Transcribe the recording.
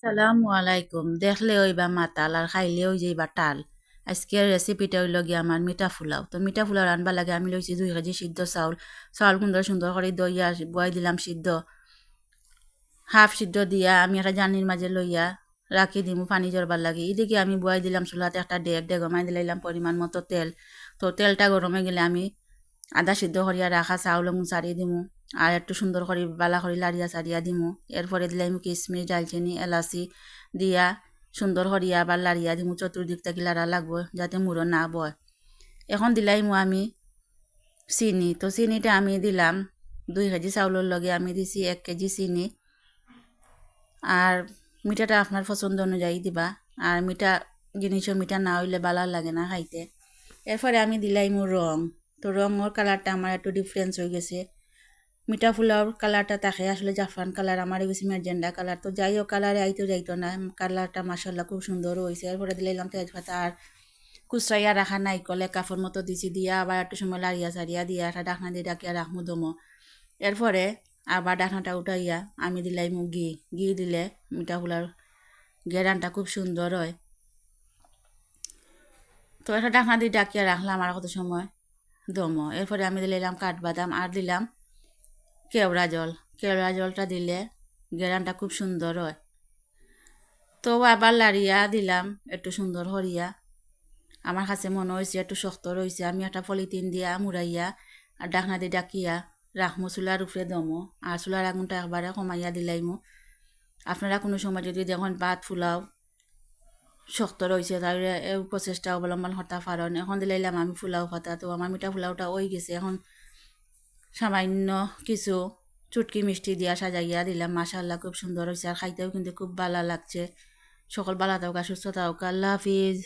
আসসালামু আলাইকুম। দেখলে ওইবা মাতাল আর খাইলে ওই যাইবা টাল। আজকের রেসিপিটা হইল গিয়ে আমার মিঠা ফুলাও। তো মিঠা ফুলাও রানবা লাগে আমি লইছি 2 কেজি সিদ্ধ চাউল। চাউল সুন্দর সুন্দর করে দইয়া বয়াই দিলাম সিদ্ধ। হাফ সিদ্ধ দিয়া আমি একটা জানির মাঝে লইয়া রাখি দিমু পানি জরবার লাগে। এদিকে আমি বয়াই দিলাম চুলাতে একটা ডেগমাই দিলাম পরিমাণ মতো তেল। তো তেলটা গরমে গেলে আমি আদা সিদ্ধ করিয়া রাখা চাউল সারিয়ে দিমু। আর একটু সুন্দর করে বালা করে লাড়িয়া সারিয়া দিমু। এরপরে দিলাম কিশমিশ দালচিনি এলাচি দিয়া সুন্দর করিয়া আবার লাড়িয়া দিমু। চতুর্দিক থেকে লাড়া লাগবো যাতে মুড়ো না বয়। এখন দিলাইমু আমি চিনি। তো চিনিটা আমি দিলাম 2 কেজি চাউলের লগে আমি দিছি 1 কেজি চিনি। আর মিঠাটা আপনার পছন্দ অনুযায়ী দিবা। আর মিঠা জিনিসও মিঠা না হইলে ভালো লাগে না খাইতে। এরপরে আমি দিলাইমু রং। তো রঙের কালারটা আমার একটু ডিফারেন্স হয়ে গেছে। মিঠা ফুলাওর কালারটা থাকে আসলে জাফরান কালার, আমার গেছে ম্যাজেন্ডা কালার। তো যাই হোক কালারে আইতো যাইতো না, কালারটা মাসাল্লাহ খুব সুন্দর হয়েছে। এরপরে দিলাম তেজপাতা আর কুচরাইয়া রাখা নাইকলে কাপড় মতো দিছি দিয়া আবার একটু সময় লাড়িয়া চাড়িয়া দিয়া একটা ডাকনা দিয়ে ডাকিয়া রাখমু দমো। এরপরে আবার ডাকনাটা উঠাইয়া আমি দিলাইমু ঘি দিলে মিঠা ফুলার ঘেরানটা খুব সুন্দর হয়। তো একটা ডাকনা দিয়ে ডাকিয়া রাখলাম আর কত সময় দমো। এরপরে আমি দিলাম কাঠবাদাম আর দিলাম কেওড়া জল। কেওড়া জলটা দিলে ঘেরানটা খুব সুন্দর হয়। তো আবার লাড়িয়া দিলাম একটু সুন্দর হরিয়া। আমার কাছে মনে হয়েছে একটু শক্ত রয়েছে, আমি একটা পলিথিন দিয়া মুড়াইয়া আর ডাকনা দিয়ে ডাকিয়া রাখমু চুলার উপরে দমো। আর চুলার আগুনটা একবারে কমাইয়া দিলাইমু। আপনারা কোনো সময় যদি দেখুন ভাত ফুলাও শক্ত রয়েছে তাহলে এই প্রচেষ্টা অবলম্বন করতে পারেন। এখন দিলাইলাম আমি ফুলাও পাতা। তো আমার মিঠা ফুলাওটা ওই গেছে। এখন সামান্য কিছু চুটকি মিষ্টি দিয়া সাজাইয়া দিলাম। মাশাআল্লাহ খুব সুন্দর হয়েছে আর খাইতেও কিন্তু খুব ভালো লাগছে। সকল ভালো থাকুক, সুস্থ থাকুক। আল্লাহ হাফিজ।